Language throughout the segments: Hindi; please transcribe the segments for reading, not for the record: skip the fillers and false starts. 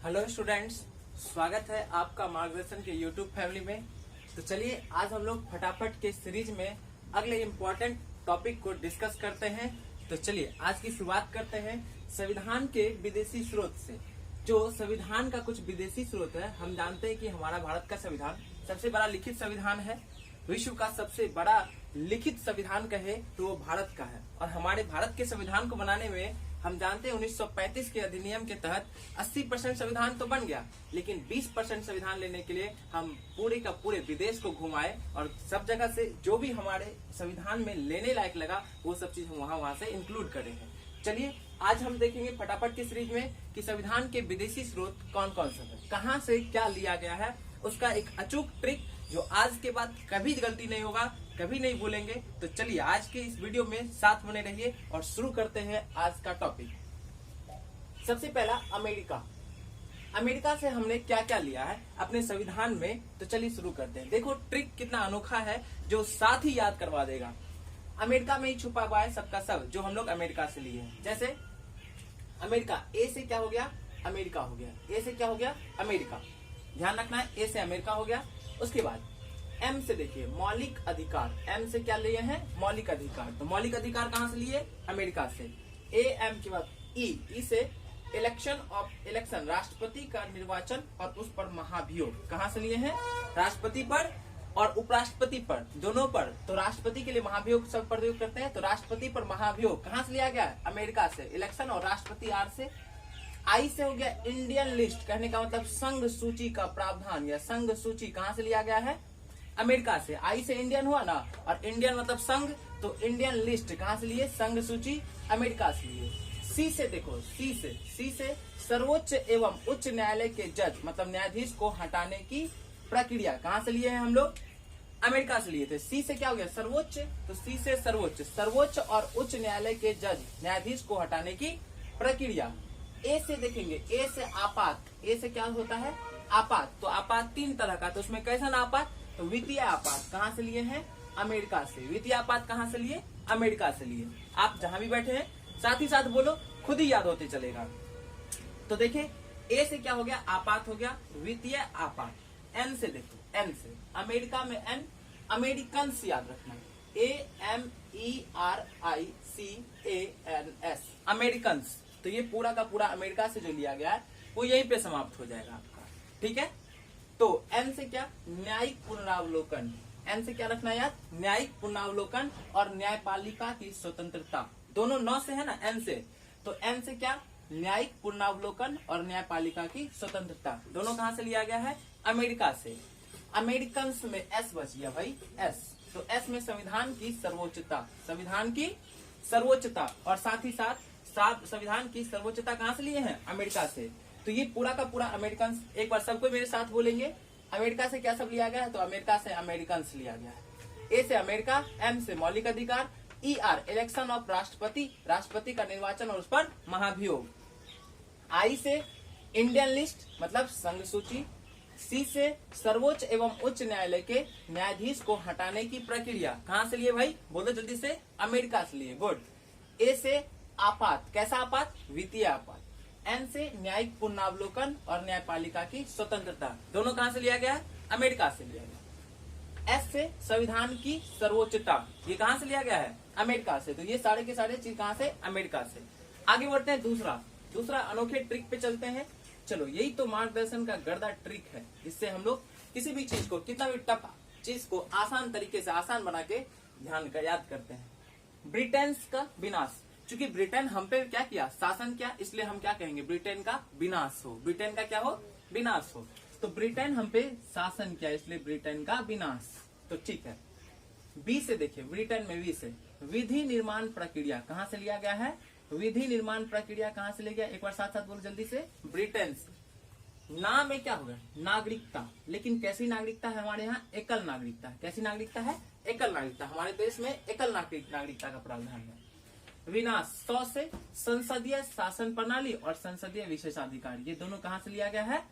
हेलो स्टूडेंट्स, स्वागत है आपका मार्गदर्शन के यूट्यूब फैमिली में। तो चलिए आज हम लोग फटाफट के सीरीज में अगले इम्पोर्टेंट टॉपिक को डिस्कस करते हैं। तो चलिए आज की शुरुआत करते हैं संविधान के विदेशी स्रोत से। जो संविधान का कुछ विदेशी स्रोत है, हम जानते हैं कि हमारा भारत का संविधान सबसे बड़ा लिखित संविधान है। विश्व का सबसे बड़ा लिखित संविधान कहे तो वो भारत का है। और हमारे भारत के संविधान को बनाने में हम जानते हैं 1935 के अधिनियम के तहत 80% संविधान तो बन गया, लेकिन 20% संविधान लेने के लिए हम पूरे का पूरे विदेश को घुमाए और सब जगह से जो भी हमारे संविधान में लेने लायक लगा वो सब चीज हम वहां से इंक्लूड करे हैं। चलिए आज हम देखेंगे फटाफट की सीरीज में कि संविधान के विदेशी स्रोत कौन कौन से हैं, कहाँ से क्या लिया गया है, उसका एक अचूक ट्रिक जो आज के बाद कभी गलती नहीं होगा, कभी नहीं भूलेंगे। तो चलिए आज के इस वीडियो में साथ बने रहिए और शुरू करते हैं आज का टॉपिक। सबसे पहला अमेरिका से हमने क्या क्या लिया है अपने संविधान में, तो चलिए शुरू करते हैं। देखो ट्रिक कितना अनोखा है जो साथ ही याद करवा देगा। अमेरिका में ही छुपा हुआ है सबका सब जो हम लोग अमेरिका से लिए हैं। जैसे अमेरिका, ए से क्या हो गया, अमेरिका हो गया। ए से क्या हो गया, अमेरिका। ध्यान रखना है, ए से अमेरिका हो गया। उसके बाद एम से देखिए मौलिक अधिकार। एम से क्या लिए हैं, मौलिक अधिकार। तो मौलिक अधिकार कहां से लिए, अमेरिका से। ए एम के बाद ई से इलेक्शन राष्ट्रपति का निर्वाचन और उस पर महाभियोग। कहां से लिए हैं, राष्ट्रपति पर और उपराष्ट्रपति पर, दोनों पर। तो राष्ट्रपति के लिए महाभियोग सब पर प्रयोग करते हैं, तो राष्ट्रपति पर महाभियोग कहां से लिया गया, अमेरिका से। इलेक्शन और राष्ट्रपति आर से। आई से हो गया इंडियन लिस्ट, कहने का मतलब संघ सूची का प्रावधान या संघ सूची कहां से लिया गया है, अमेरिका से। आई से इंडियन हुआ ना, और इंडियन मतलब संघ, तो इंडियन लिस्ट कहां से लिए, संघ सूची, अमेरिका से लिए। सी से देखो, सी से सर्वोच्च एवं उच्च न्यायालय के जज मतलब न्यायाधीश को हटाने की प्रक्रिया कहां से लिए हैं हम लोग, अमेरिका से लिए थे। सी से क्या हो गया, सर्वोच्च, तो सी से सर्वोच्च और उच्च न्यायालय के जज न्यायाधीश को हटाने की प्रक्रिया। ए से देखेंगे, ए से आपात। ए से क्या होता है, आपात। तो आपात तीन तरह का, तो उसमें कैसा आपात, तो वित्तीय आपात कहां से लिए हैं, अमेरिका से। वित्तीय आपात कहां से लिए, अमेरिका से लिए। आप जहां भी बैठे हैं साथ ही साथ बोलो, खुद ही याद होते चलेगा। तो देखिए ए से क्या हो गया, आपात हो गया, वित्तीय आपात। एन से देखो, एन से अमेरिका में एन, अमेरिकन्स याद रखना, AMERICANS, अमेरिकन्स। तो ये पूरा का पूरा अमेरिका से जो लिया गया है वो यहीं पे समाप्त हो जाएगा आपका, ठीक है। तो एन से क्या, न्यायिक पुनरावलोकन। एन से क्या रखना याद, न्यायिक पुनरावलोकन और न्यायपालिका की स्वतंत्रता। दोनों नौ से है ना, एन से। तो एन से क्या, न्यायिक पुनरावलोकन और न्यायपालिका की स्वतंत्रता। दोनों कहां से लिया गया है, अमेरिका से। अमेरिकन्स में एस बच गया भाई, एस। तो एस में संविधान की सर्वोच्चता, संविधान की सर्वोच्चता, और साथ ही साथ संविधान की सर्वोच्चता कहां से लिए हैं, अमेरिका से। तो ये पूरा का पूरा अमेरिकन, एक बार सबको मेरे साथ बोलेंगे, अमेरिका से क्या सब लिया गया है, तो अमेरिका से अमेरिकन लिया गया है। ए से अमेरिका, एम से मौलिक अधिकार, ER इलेक्शन ऑफ राष्ट्रपति, राष्ट्रपति का निर्वाचन और उस पर महाभियोग। आई से इंडियन लिस्ट मतलब संघ सूची। सी से सर्वोच्च एवं उच्च न्यायालय के न्यायाधीश को हटाने की प्रक्रिया कहां से लिए भाई, बोलो जल्दी से, अमेरिका से लिए, गुड। ए से आपात, कैसा आपात, वित्तीय आपात। एन से न्यायिक पुनरावलोकन और न्यायपालिका की स्वतंत्रता। दोनों कहां से लिया गया है, अमेरिका से लिया गया। एस से संविधान की सर्वोच्चता, ये कहां से लिया गया है, अमेरिका से। तो ये सारे के सारे चीज कहां से, अमेरिका से। आगे बढ़ते हैं दूसरा अनोखे ट्रिक पे चलते हैं। चलो यही तो मार्गदर्शन का गर्दा ट्रिक है, इससे हम लोग किसी भी चीज को, कितना भी टफ चीज को आसान तरीके से आसान बना के ध्यान का याद करते हैं। ब्रिटेन का विनाश, क्योंकि ब्रिटेन हम पे क्या किया, शासन किया, इसलिए हम क्या कहेंगे, ब्रिटेन का विनाश हो। ब्रिटेन का क्या हो, विनाश हो। तो ब्रिटेन हम पे शासन किया इसलिए ब्रिटेन का विनाश, तो ठीक है। बी से देखिए, ब्रिटेन में बी से विधि निर्माण प्रक्रिया कहां से लिया गया है, विधि निर्माण प्रक्रिया कहां से लिया गया, एक बार साथ साथ बोलो जल्दी से, ब्रिटेन से। ना में क्या होगा, नागरिकता, लेकिन कैसी नागरिकता है हमारे यहाँ, एकल नागरिकता। कैसी नागरिकता है, एकल नागरिकता। हमारे देश में एकल नागरिकता का प्रावधान है। विनाश, 100 से संसदीय शासन प्रणाली और संसदीय विशेषाधिकार, ये दोनों कहां से लिया गया है,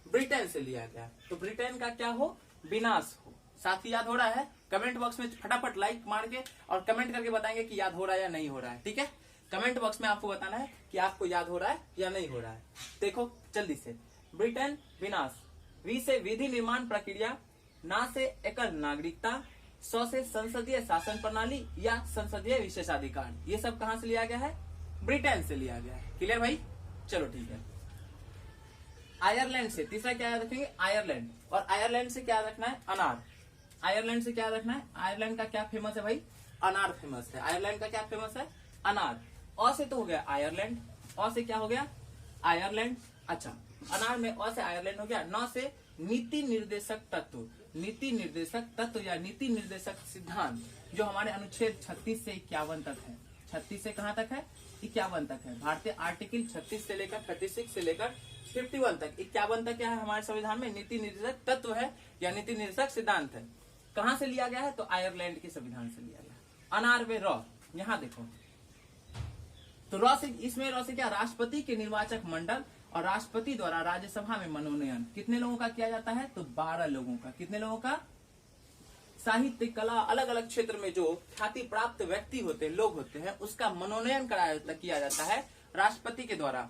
ब्रिटेन से लिया गया। तो ब्रिटेन का क्या हो, विनाश हो। साथ ही याद हो रहा है, कमेंट बॉक्स में फटाफट लाइक मार के और कमेंट करके बताएंगे कि याद हो रहा है या नहीं हो रहा है, ठीक है। कमेंट बॉक्स में आपको बताना है कि आपको याद हो रहा है या नहीं हो रहा है। देखो जल्दी से, ब्रिटेन विनाश, वी से विधि निर्माण प्रक्रिया, ना से एकल नागरिकता, सौ से संसदीय शासन प्रणाली या संसदीय विशेषाधिकार। ये सब कहां से लिया गया है? ब्रिटेन से लिया गया है। क्लियर भाई? चलो ठीक है। आयरलैंड से तीसरा क्या याद रखेंगे? आयरलैंड। और आयरलैंड से क्या रखना है? अनार। आयरलैंड से क्या रखना है? आयरलैंड का क्या फेमस है भाई? अनार फेमस है। आयरलैंड का क्या फेमस है? अनार। अ से तो हो गया आयरलैंड, अ से क्या हो गया? आयरलैंड। अच्छा, अनार में अ से आयरलैंड हो गया। न से नीति निर्देशक तत्व, नीति निर्देशक तत्व या नीति निर्देशक सिद्धांत, जो हमारे अनुच्छेद 36 से 51 तक है। 36 से कहां तक है? 51 तक है। भारतीय आर्टिकल 36 से लेकर 36 से लेकर 51 तक, 51 तक क्या है हमारे संविधान में? नीति निर्देशक तत्व है या नीति निर्देशक सिद्धांत है। कहां से लिया गया है? तो आयरलैंड के संविधान से लिया गया। अनार में रॉ, यहां देखो तो रॉ से, इसमें रॉ से क्या? राष्ट्रपति के निर्वाचक मंडल और राष्ट्रपति द्वारा राज्यसभा में मनोनयन कितने लोगों का किया जाता है? तो 12 लोगों का। कितने लोगों का? साहित्य, कला, अलग अलग क्षेत्र में जो ख्याति प्राप्त व्यक्ति होते हैं, लोग होते हैं, उसका मनोनयन किया जाता है राष्ट्रपति के द्वारा।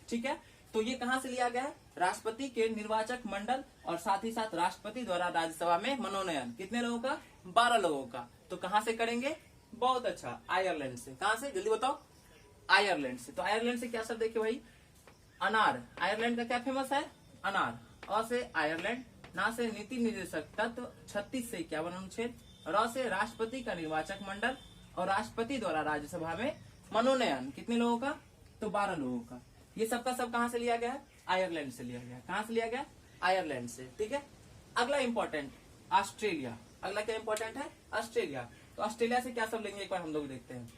ठीक है, तो ये कहां से लिया गया है? राष्ट्रपति के निर्वाचक मंडल और साथ ही साथ राष्ट्रपति द्वारा राज्यसभा में मनोनयन कितने लोगों का? 12 लोगों का। तो कहां से करेंगे? बहुत अच्छा, आयरलैंड से। कहां से? जल्दी बताओ। आयरलैंड से। तो आयरलैंड से क्या शब्द देखिए भाई? अनार। आयरलैंड का क्या फेमस है? अनार। अ से आयरलैंड, ना से नीति निर्देशक तत्व 36 से 51 अनुच्छेद, र से राष्ट्रपति का निर्वाचक मंडल और राष्ट्रपति द्वारा राज्यसभा में मनोनयन कितने लोगों का? तो 12 लोगों का। ये सबका सब कहां से लिया गया है? आयरलैंड से लिया गया। कहां से लिया गया? आयरलैंड से। ठीक है, अगला इंपॉर्टेंट ऑस्ट्रेलिया। अगला क्या इंपॉर्टेंट है? ऑस्ट्रेलिया। तो ऑस्ट्रेलिया से क्या सब लेंगे एक बार हम लोग देखते हैं।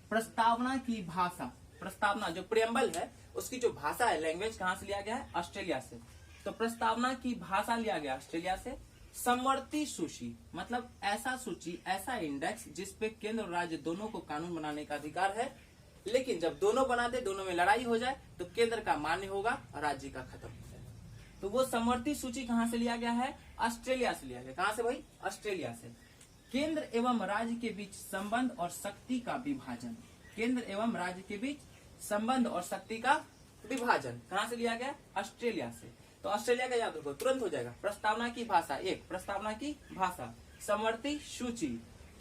प्रस्तावना की भाषा, प्रस्तावना जो प्रियम्बल है उसकी जो भाषा है, लैंग्वेज, कहां से लिया गया है? ऑस्ट्रेलिया से। तो प्रस्तावना की भाषा लिया गया ऑस्ट्रेलिया से। समवर्ती सूची मतलब ऐसा सूची, ऐसा इंडेक्स जिसपे केंद्र और राज्य दोनों को कानून बनाने का अधिकार है, लेकिन जब दोनों बनाते, दोनों में लड़ाई हो जाए तो केंद्र का मान्य होगा और राज्य का खत्म हो जाएगा। तो वो समवर्ती सूची कहां से लिया गया है? ऑस्ट्रेलिया से लिया गया। कहां से भाई? ऑस्ट्रेलिया से। केंद्र एवं राज्य के बीच संबंध और शक्ति का विभाजन, केंद्र एवं राज्य के बीच संबंध और शक्ति का विभाजन कहां से लिया गया? ऑस्ट्रेलिया से। तो ऑस्ट्रेलिया का याद रखो, तुरंत हो जाएगा। प्रस्तावना की भाषा, एक प्रस्तावना की भाषा, समवर्ती सूची,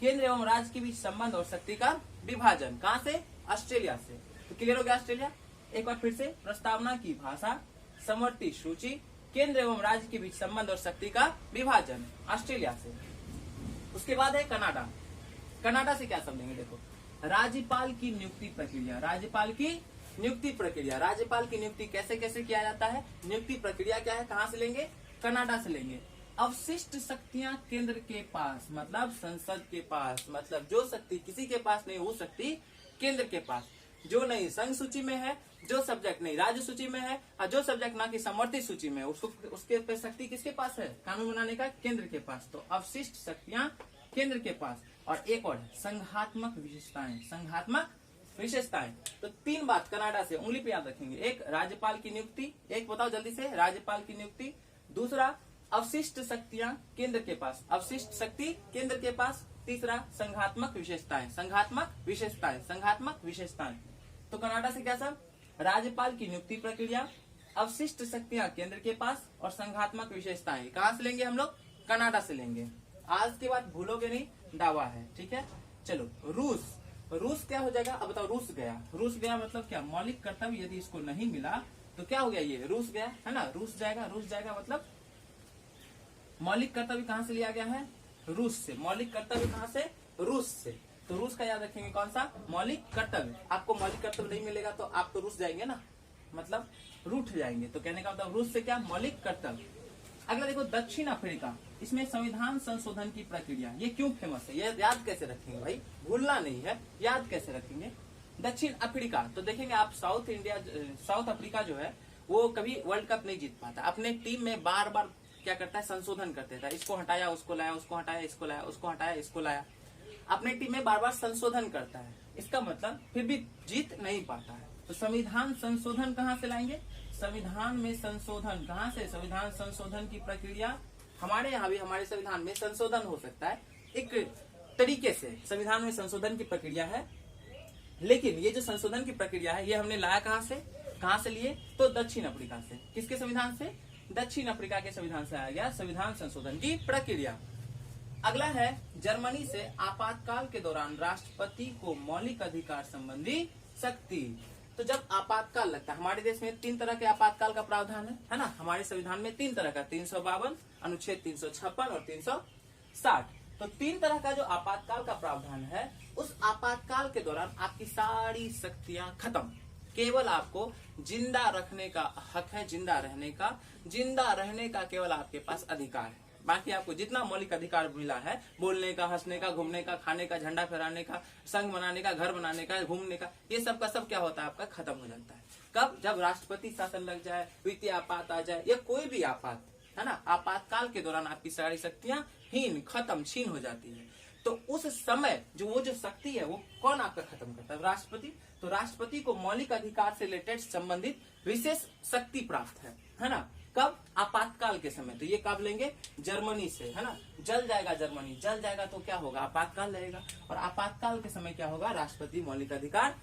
केंद्र एवं राज्य के बीच संबंध और शक्ति का विभाजन कहां से? ऑस्ट्रेलिया से। तो क्लियर हो गया ऑस्ट्रेलिया। एक बार फिर से, प्रस्तावना की भाषा, समवर्ती सूची, केंद्र एवं राज्य के बीच संबंध और शक्ति का विभाजन, ऑस्ट्रेलिया से। उसके बाद है कनाडा। कनाडा से क्या समझेंगे? देखो, राज्यपाल की नियुक्ति प्रक्रिया, राज्यपाल की नियुक्ति प्रक्रिया, राज्यपाल की नियुक्ति कैसे कैसे किया जाता है? नियुक्ति प्रक्रिया क्या है? कहां से लेंगे? कनाडा से लेंगे। अवशिष्ट शक्तियां केंद्र के पास, मतलब संसद के पास, मतलब जो शक्ति किसी के पास नहीं, वो शक्ति केंद्र के पास। जो नहीं संघ सूची में है, जो सब्जेक्ट नहीं राज्य सूची में है, और जो सब्जेक्ट ना कि समवर्ती सूची में, उसको उसके पे शक्ति किसके पास है? कानून बनाने का केंद्र के पास। तो अवशिष्ट शक्तियां केंद्र के पास। और एक और संघात्मक विशेषताएं, संघात्मक विशेषताएं। तो 3 बात कनाडा से उंगली पे याद रखेंगे। एक, राज्यपाल की नियुक्ति, एक बताओ जल्दी से, राज्यपाल की नियुक्ति। दूसरा, अवशिष्ट शक्तियां केंद्र के पास, अवशिष्ट शक्ति केंद्र के पास। तीसरा, संघात्मक विशेषताएं, संघात्मक विशेषताएं, संघात्मक विशेषताएं। तो कनाडा से क्या सब? राज्यपाल की नियुक्ति प्रक्रिया, अवशिष्ट शक्तियां केंद्र के पास और संघात्मक विशेषताएं कहां से लेंगे हम लोग? कनाडा से लेंगे। आज के बाद भूलोगे नहीं, दावा है। ठीक है, चलो रूस। रूस क्या हो जाएगा? अब बताओ। रूस गया, रूस गया मतलब क्या? मौलिक कर्तव्य यदि इसको नहीं मिला तो क्या हो गया? ये रूस गया है ना, रूस जाएगा। रूस जाएगा मतलब मौलिक कर्तव्य कहां से लिया गया है? रूस से। मौलिक कर्तव्य कहां से? रूस से। तो रूस का याद रखेंगे, कौन सा? मौलिक कर्तव्य। आपको मौलिक कर्तव्य नहीं मिलेगा तो आप तो रूस जाएंगे ना, मतलब रूठ जाएंगे। तो कहने का मतलब रूस से क्या? मौलिक कर्तव्य। अगला देखो, दक्षिण अफ्रीका। इसमें संविधान संशोधन की प्रक्रिया, ये क्यों फेमस है? ये याद कैसे रखेंगे भाई? भूलना नहीं है, याद कैसे रखेंगे? दक्षिण अफ्रीका, तो देखेंगे आप, साउथ अफ्रीका जो है वो कभी वर्ल्ड कप नहीं जीत पाता। अपने टीम में बार बार क्या करता है? संशोधन करते था। इसको हटाया, उसको लाया, उसको हटाया, इसको लाया, उसको हटाया, इसको लाया। अपने टीम में बार बार संशोधन करता है। इसका मतलब फिर भी जीत नहीं पाता है। तो संविधान संशोधन कहां से लाएंगे? संविधान में संशोधन कहां से? संविधान संशोधन की प्रक्रिया हमारे यहाँ भी, हमारे संविधान में संशोधन हो सकता है एक तरीके से। संविधान में संशोधन की प्रक्रिया है लेकिन ये जो संशोधन की प्रक्रिया है ये हमने लाया कहां से लिए, तो दक्षिण अफ्रीका से। किसके संविधान से? दक्षिण अफ्रीका के संविधान से आया गया संविधान संशोधन की प्रक्रिया। अगला है जर्मनी से आपातकाल के दौरान राष्ट्रपति को मौलिक अधिकार संबंधी शक्ति। तो जब आपातकाल लगता है, हमारे देश में 3 तरह के आपातकाल का प्रावधान है ना, हमारे संविधान में 3 तरह का, 352, अनुच्छेद 356 और 360। तो 3 तरह का जो आपातकाल का प्रावधान है, उस आपातकाल के दौरान आपकी सारी शक्तियां खत्म, केवल आपको जिंदा रखने का हक है, जिंदा रहने का केवल आपके पास अधिकार है। बाकी आपको जितना मौलिक अधिकार मिला है, बोलने का, हंसने का, घूमने का, खाने का, झंडा फहराने का, संघ बनाने का, घर बनाने का, घूमने का, ये सब का सब क्या होता है, आपका खत्म हो जाता है। कब? जब राष्ट्रपति शासन लग जाए, वित्तीय आपात आ जाए, या कोई भी आपात है ना, आपातकाल के दौरान आपकी सारी शक्तियां हीन, खत्म, छीन हो जाती है। तो उस समय वो जो शक्ति है वो कौन आपका खत्म करता है? राष्ट्रपति। तो राष्ट्रपति को मौलिक अधिकार से रिलेटेड संबंधित विशेष शक्ति प्राप्त है ना। कब? आपातकाल के समय। तो ये कब लेंगे? जर्मनी से, है ना। जल जाएगा जर्मनी, जल जाएगा तो क्या होगा? आपातकाल रहेगा, और आपातकाल के समय क्या होगा? राष्ट्रपति मौलिक अधिकार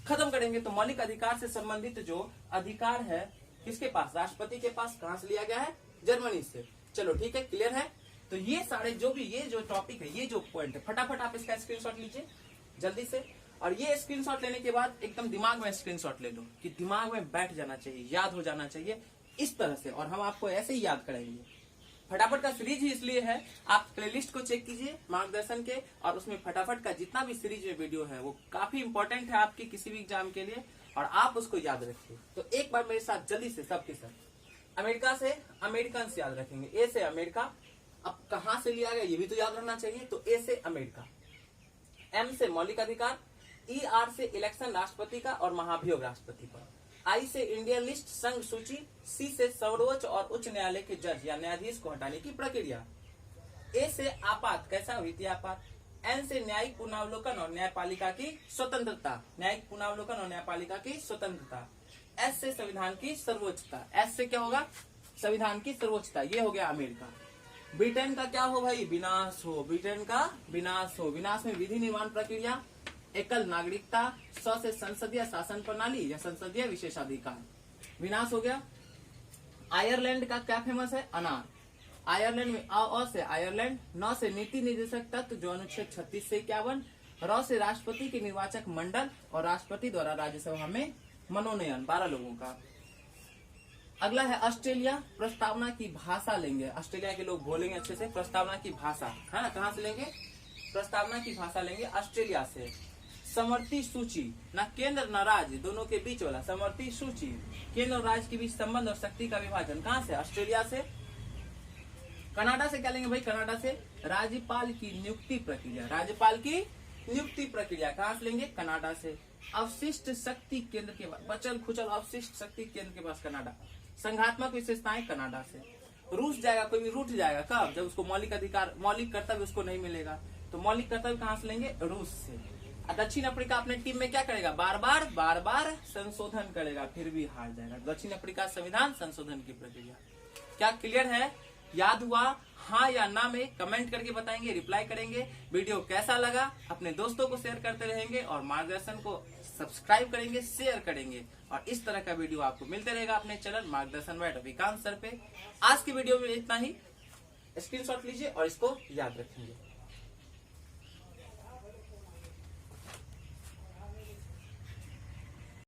खत्म करेंगे। तो मौलिक अधिकार से संबंधित जो अधिकार है किसके पास? राष्ट्रपति के पास। कहां से लिया गया है? जर्मनी से। चलो ठीक है, क्लियर है। तो ये सारे ये जो टॉपिक है, ये जो पॉइंट है, फटाफट आप इसका स्क्रीनशॉट लीजिए जल्दी से। और ये स्क्रीनशॉट लेने के बाद एकदम दिमाग में स्क्रीनशॉट ले लो, कि दिमाग में बैठ जाना चाहिए, याद हो जाना चाहिए इस तरह से, और हम आपको ऐसे ही याद कराएंगे। फटाफट का सीरीज ही इसलिए है, आप प्लेलिस्ट को चेक कीजिए मार्गदर्शन के, और उसमें फटाफट का जितना भी सीरीज में वीडियो है वो काफी इंपॉर्टेंट है आपकी किसी भी एग्जाम के लिए, और आप उसको याद रखिए। तो एक बार मेरे साथ जल्दी से सबके साथ, अमेरिका से अमेरिकन से याद रखेंगे। ए से अमेरिका, अब कहां से लिया गया ये भी तो याद रखना चाहिए। तो ए से अमेरिका, एम से मौलिक अधिकार, ई आर से इलेक्शन राष्ट्रपति का और महाभियोग राष्ट्रपति पर, आई से इंडियन लिस्ट संघ सूची, सी से सर्वोच्च और उच्च न्यायालय के जज या न्यायाधीश को हटाने की प्रक्रिया, ए से आपात, कैसा? वित्तीय आपात, एन से न्यायिक पुनरावलोकन और न्यायपालिका की स्वतंत्रता, न्यायिक पुनरावलोकन और न्यायपालिका की स्वतंत्रता, एस से संविधान की सर्वोच्चता, एस से क्या होगा? संविधान की सर्वोच्चता। ये हो गया अमेरिका। ब्रिटेन का क्या हो भाई? विनाश हो, ब्रिटेन का विनाश हो। विनाश में विधि निर्माण प्रक्रिया, एकल नागरिकता, स से संसदीय शासन प्रणाली या संसदीय विशेषाधिकार, विनाश हो गया। आयरलैंड का क्या फेमस है? अनार। आयरलैंड में अ से आयरलैंड, न से नीति निर्देशक तत्व जो अनुच्छेद 36 से 51, र से राष्ट्रपति के निर्वाचक मंडल और राष्ट्रपति द्वारा राज्यसभा में मनोनयन 12 लोगों का। अगला है ऑस्ट्रेलिया, प्रस्तावना की भाषा लेंगे, ऑस्ट्रेलिया के लोग बोलेंगे अच्छे से, प्रस्तावना की भाषा, है ना। कहां से लेंगे? प्रस्तावना की भाषा लेंगे ऑस्ट्रेलिया से। समवर्ती सूची, न केंद्र न राज्य, दोनों के बीच वाला समवर्ती सूची, केंद्र और राज्य के बीच संबंध और शक्ति का विभाजन, कहां से? ऑस्ट्रेलिया से। कनाडा से क्या लेंगे भाई? कनाडा से राज्यपाल की नियुक्ति प्रक्रिया, राज्यपाल की नियुक्ति प्रक्रिया कहां से लेंगे? कनाडा से। अवशिष्ट शक्ति केंद्र के पास, बचल खुचल अवशिष्ट शक्ति केंद्र के पास कनाडा। संघात्मक विशेषताएं कनाडा से। रूस जाएगा, कोई भी रूठ जाएगा, कब? जब उसको मौलिक अधिकार, मौलिक कर्तव्य उसको नहीं मिलेगा। तो मौलिक कर्तव्य कहां से लेंगे? रूस से। दक्षिण अफ्रीका अपने टीम में क्या करेगा? बार बार संशोधन करेगा, फिर भी हार जाएगा। दक्षिण अफ्रीका संविधान संशोधन की प्रक्रिया। क्या क्लियर है? याद हुआ? हाँ या ना में कमेंट करके बताएंगे, रिप्लाई करेंगे। वीडियो कैसा लगा अपने दोस्तों को शेयर करते रहेंगे, और मार्गदर्शन को सब्सक्राइब करेंगे, शेयर करेंगे, और इस तरह का वीडियो आपको मिलते रहेगा अपने चैनल मार्गदर्शन बाय रविकांत सर पे। आज की वीडियो में इतना ही। स्क्रीनशॉट लीजिए और इसको याद रखेंगे।